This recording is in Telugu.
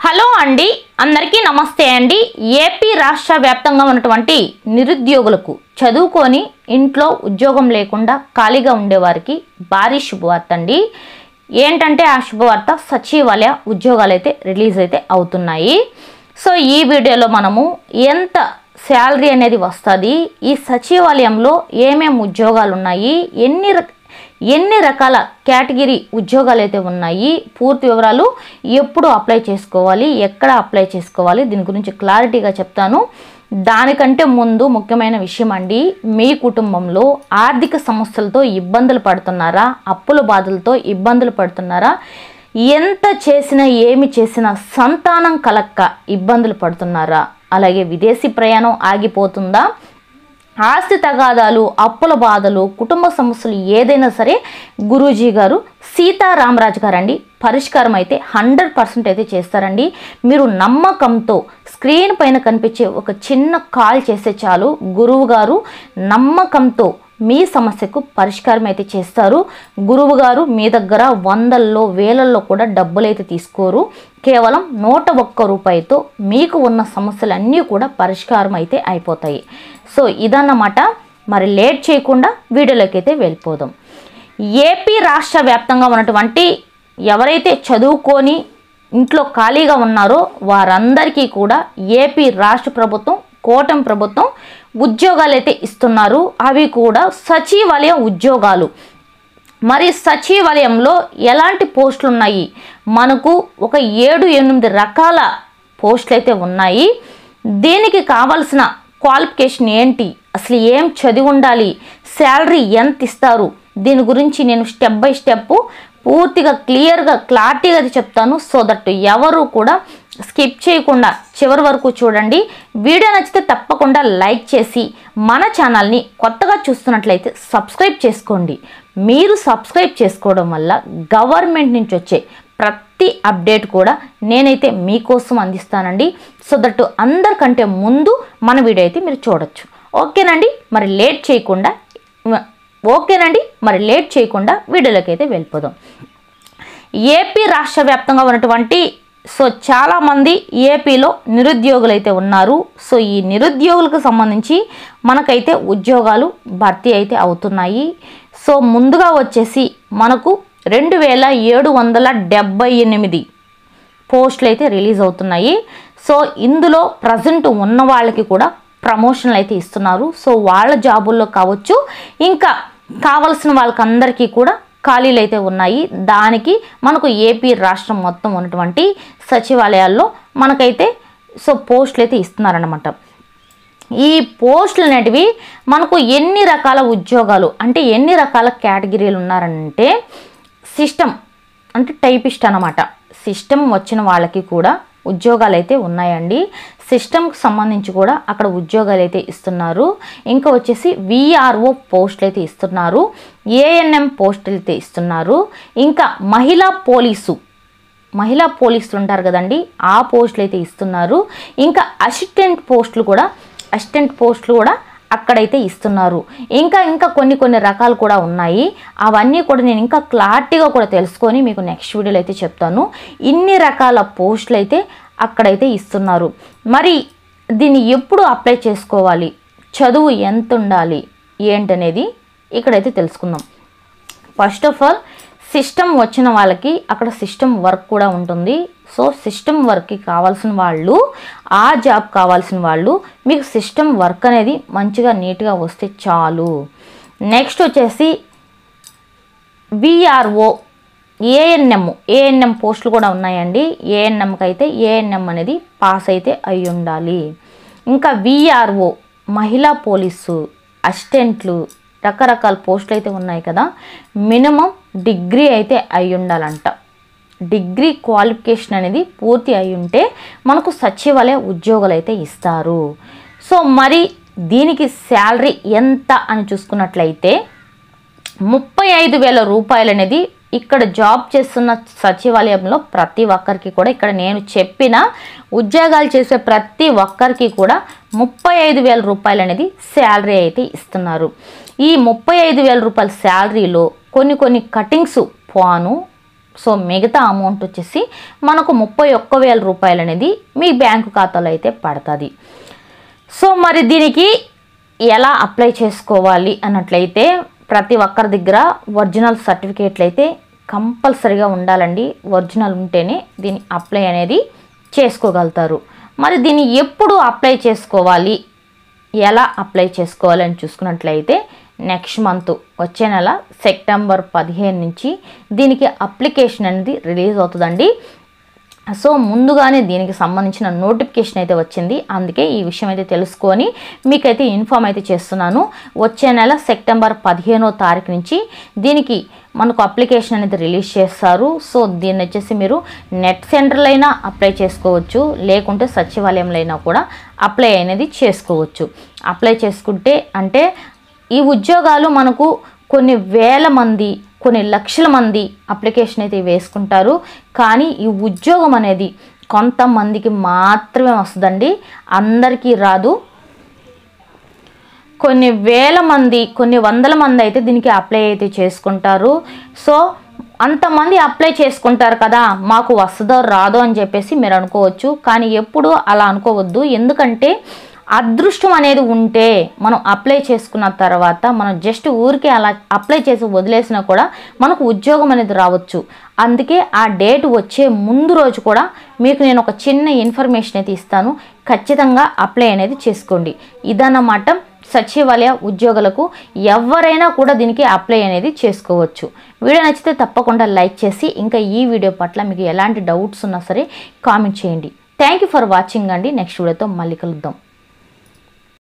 హలో అండి, అందరికీ నమస్తే అండి. ఏపీ రాష్ట్ర వ్యాప్తంగా ఉన్నటువంటి నిరుద్యోగులకు చదువుకొని ఇంట్లో ఉద్యోగం లేకుండా ఖాళీగా ఉండేవారికి భారీ శుభవార్త అండి. ఏంటంటే ఆ శుభవార్త సచివాలయ ఉద్యోగాలు అయితే రిలీజ్ అయితే అవుతున్నాయి. సో ఈ వీడియోలో మనము ఎంత శాలరీ అనేది వస్తుంది, ఈ సచివాలయంలో ఏమేమి ఉద్యోగాలు ఉన్నాయి, ఎన్ని రకాల కేటగిరీ ఉద్యోగాలు అయితే ఉన్నాయి, పూర్తి వివరాలు, ఎప్పుడు అప్లై చేసుకోవాలి, ఎక్కడ అప్లై చేసుకోవాలి, దీని గురించి క్లారిటీగా చెప్తాను. దానికంటే ముందు ముఖ్యమైన విషయం అండి, మీ కుటుంబంలో ఆర్థిక సమస్యలతో ఇబ్బందులు పడుతున్నారా, అప్పుల బాధలతో ఇబ్బందులు పడుతున్నారా, ఎంత చేసినా ఏమి చేసినా సంతానం కలక్క ఇబ్బందులు పడుతున్నారా, అలాగే విదేశీ ప్రయాణం ఆగిపోతుందా, ఆస్తి తగాదాలు, అప్పుల బాధలు, కుటుంబ సమస్యలు ఏదైనా సరే గురూజీ గారు సీతారామరాజు గారండి పరిష్కారం అయితే 100% అయితే చేస్తారండి. మీరు నమ్మకంతో స్క్రీన్ పైన కనిపించే ఒక చిన్న కాల్ చేస్తే చాలు, గురువు గారు నమ్మకంతో మీ సమస్యకు పరిష్కారం అయితే చేస్తారు. గురువు గారు మీ దగ్గర వందల్లో వేలల్లో కూడా డబ్బులు అయితే తీసుకోరు. కేవలం 101 రూపాయితో మీకు ఉన్న సమస్యలన్నీ కూడా పరిష్కారం అయితే అయిపోతాయి. సో ఇదన్నమాట. మరి లేట్ చేయకుండా వీడియోలోకి అయితే వెళ్ళిపోదాం. ఏపీ రాష్ట్ర వ్యాప్తంగా ఉన్నటువంటి ఎవరైతే చదువుకొని ఇంట్లో ఖాళీగా ఉన్నారో వారందరికీ కూడా ఏపీ రాష్ట్ర ప్రభుత్వం, కూటమి ప్రభుత్వం ఉద్యోగాలు అయితే ఇస్తున్నారు. అవి కూడా సచివాలయ ఉద్యోగాలు. మరి సచివాలయంలో ఎలాంటి పోస్టులు ఉన్నాయి, మనకు ఒక 7-8 రకాల పోస్టులు అయితే ఉన్నాయి. దీనికి కావాల్సిన క్వాలిఫికేషన్ ఏంటి, అసలు ఏం చదివి ఉండాలి, శాలరీ ఎంత ఇస్తారు, దీని గురించి నేను స్టెప్ బై స్టెప్ పూర్తిగా క్లియర్గా క్లారిటీగా చెప్తాను. సో దట్ ఎవరు కూడా స్కిప్ చేయకుండా చివరి వరకు చూడండి. వీడియో నచ్చితే తప్పకుండా లైక్ చేసి మన ఛానల్ని కొత్తగా చూస్తున్నట్లయితే సబ్స్క్రైబ్ చేసుకోండి. మీరు సబ్స్క్రైబ్ చేసుకోవడం వల్ల గవర్నమెంట్ నుంచి వచ్చే ప్రతి అప్డేట్ కూడా నేనైతే మీకోసం అందిస్తానండి. సో దట్ అందరికంటే ముందు మన వీడియో అయితే మీరు చూడొచ్చు. ఓకేనండి, మరి లేట్ చేయకుండా వీడియోలోకి అయితే వెళ్ళిపోదాం. ఏపీ రాష్ట్ర వ్యాప్తంగా ఉన్నటువంటి చాలామంది ఏపీలో నిరుద్యోగులు అయితే ఉన్నారు. సో ఈ నిరుద్యోగులకు సంబంధించి మనకైతే ఉద్యోగాలు భర్తీ అయితే అవుతున్నాయి. సో ముందుగా వచ్చేసి మనకు 2778 పోస్టులు అయితే రిలీజ్ అవుతున్నాయి. సో ఇందులో ప్రజెంట్ ఉన్న వాళ్ళకి కూడా ప్రమోషన్లు అయితే ఇస్తున్నారు. సో వాళ్ళ జాబుల్లో కావచ్చు, ఇంకా కావాల్సిన వాళ్ళకందరికీ కూడా ఖాళీలు అయితే ఉన్నాయి. దానికి మనకు ఏపీ రాష్ట్రం మొత్తం ఉన్నటువంటి సచివాలయాల్లో మనకైతే పోస్టులు అయితే ఇస్తున్నారన్నమాట. ఈ పోస్టులు అనేటివి మనకు ఎన్ని రకాల ఉద్యోగాలు అంటే ఎన్ని రకాల కేటగిరీలు ఉన్నారంటే, సిస్టమ్ అంటే టైపిస్ట్ అన్నమాట. సిస్టమ్ వచ్చిన వాళ్ళకి కూడా ఉద్యోగాలు అయితే ఉన్నాయండి. సిస్టమ్కి సంబంధించి కూడా అక్కడ ఉద్యోగాలు అయితే ఇస్తున్నారు. ఇంకా వచ్చేసి విఆర్ఓ పోస్టులు అయితే ఇస్తున్నారు, ఏఎన్ఎం పోస్టులు అయితే ఇస్తున్నారు. ఇంకా మహిళా పోలీసులు ఉంటారు కదండి, ఆ పోస్టులు అయితే ఇస్తున్నారు. ఇంకా అసిస్టెంట్ పోస్టులు కూడా అక్కడైతే ఇస్తున్నారు. ఇంకా కొన్ని రకాలు కూడా ఉన్నాయి. అవన్నీ కూడా నేను ఇంకా క్లారిటీగా కూడా తెలుసుకొని మీకు నెక్స్ట్ వీడియోలో అయితే చెప్తాను. ఇన్ని రకాల పోస్టులు అయితే అక్కడైతే ఇస్తున్నారు. మరి దీన్ని ఎప్పుడు అప్లై చేసుకోవాలి, చదువు ఎంత ఉండాలి ఏంటనేది ఇక్కడైతే తెలుసుకుందాం. ఫస్ట్ ఆఫ్ ఆల్ సిస్టమ్ వచ్చిన వాళ్ళకి అక్కడ సిస్టమ్ వర్క్ కూడా ఉంటుంది. సో సిస్టమ్ వర్క్కి కావాల్సిన వాళ్ళు, ఆ జాబ్ కావాల్సిన వాళ్ళు మీకు సిస్టమ్ వర్క్ అనేది మంచిగా నీట్గా వస్తే చాలు. నెక్స్ట్ వచ్చేసి విఆర్ఓ, ఏఎన్ఎం పోస్టులు కూడా ఉన్నాయండి. ఏఎన్ఎంకి అయితే ఏఎన్ఎం అనేది పాస్ అయితే అయి ఉండాలి. ఇంకా విఆర్ఓ, మహిళా పోలీసు, అసిస్టెంట్లు, రకరకాల పోస్టులు అయితే ఉన్నాయి కదా. మినిమం డిగ్రీ అయితే అయి ఉండాలంట. డిగ్రీ క్వాలిఫికేషన్ అనేది పూర్తి అయి ఉంటే మనకు సచివాలయ ఉద్యోగాలు అయితే ఇస్తారు. సో మరి దీనికి శాలరీ ఎంత అని చూసుకున్నట్లయితే 35,000 రూపాయలు అనేది ఇక్కడ జాబ్ చేస్తున్న సచివాలయంలో ప్రతి ఒక్కరికి కూడా, ఇక్కడ నేను చెప్పిన ఉద్యోగాలు చేసే ప్రతి ఒక్కరికి కూడా 35,000 రూపాయలు అనేది శాలరీ అయితే ఇస్తున్నారు. ఈ 35,000 రూపాయల శాలరీలో కొన్ని కటింగ్స్ పోను సో మిగతా అమౌంట్ వచ్చేసి మనకు 31,000 రూపాయలు అనేది మీ బ్యాంకు ఖాతాలో అయితే పడుతుంది. సో మరి దీనికి ఎలా అప్లై చేసుకోవాలి అన్నట్లయితే ప్రతి ఒక్కరి దగ్గర ఒరిజినల్ సర్టిఫికేట్లు అయితే కంపల్సరీగా ఉండాలండి. ఒరిజినల్ ఉంటేనే దీని అప్లై అనేది చేసుకోగలుగుతారు. మరి దీన్ని ఎప్పుడు అప్లై చేసుకోవాలి, ఎలా అప్లై చేసుకోవాలి అని చూసుకున్నట్లయితే నెక్స్ట్ మంత్ వచ్చే నెల సెప్టెంబర్ 15 నుంచి దీనికి అప్లికేషన్ అనేది రిలీజ్ అవుతుందండి. సో ముందుగానే దీనికి సంబంధించిన నోటిఫికేషన్ అయితే వచ్చింది. అందుకే ఈ విషయం అయితే తెలుసుకొని మీకైతే ఇన్ఫామ్ అయితే చేస్తున్నాను. వచ్చే నెల సెప్టెంబర్ 15వ తారీఖు నుంచి దీనికి మనకు అప్లికేషన్ అనేది రిలీజ్ చేస్తారు. సో దీన్ని వచ్చేసి మీరు నెట్ సెంటర్లో అయినా అప్లై చేసుకోవచ్చు, లేకుంటే సచివాలయంలో అయినా కూడా అప్లై అనేది చేసుకోవచ్చు. అప్లై చేసుకుంటే అంటే ఈ ఉద్యోగాలు మనకు కొన్ని వేల మంది, కొన్ని లక్షల మంది అప్లికేషన్ అయితే వేసుకుంటారు. కానీ ఈ ఉద్యోగం అనేది కొంతమందికి మాత్రమే వస్తుందండి, అందరికీ రాదు. కొన్ని వేల మంది, కొన్ని వందల మంది అయితే దీనికి అప్లై అయితే చేసుకుంటారు. సో అంతమంది అప్లై చేసుకుంటారు కదా, మాకు వస్తుందో రాదో అని చెప్పేసి మీరు అనుకోవచ్చు. కానీ ఎప్పుడు అలా అనుకోవద్దు. ఎందుకంటే అదృష్టం అనేది ఉంటే మనం అప్లై చేసుకున్న తర్వాత మనం జస్ట్ ఊరికే అలా అప్లై చేసి వదిలేసినా కూడా మనకు ఉద్యోగం అనేది రావచ్చు. అందుకే ఆ డేట్ వచ్చే ముందు రోజు కూడా మీకు నేను ఒక చిన్న ఇన్ఫర్మేషన్ అయితే ఇస్తాను. ఖచ్చితంగా అప్లై అనేది చేసుకోండి. ఇదన్నమాట సచివాలయ ఉద్యోగులకు ఎవరైనా కూడా దీనికి అప్లై అనేది చేసుకోవచ్చు. వీడియో నచ్చితే తప్పకుండా లైక్ చేసి ఇంకా ఈ వీడియో పట్ల మీకు ఎలాంటి డౌట్స్ ఉన్నా సరే కామెంట్ చేయండి. థ్యాంక్ యూ ఫర్ వాచింగ్ అండి. నెక్స్ట్ వీడియోతో మళ్ళీ కలుద్దాం.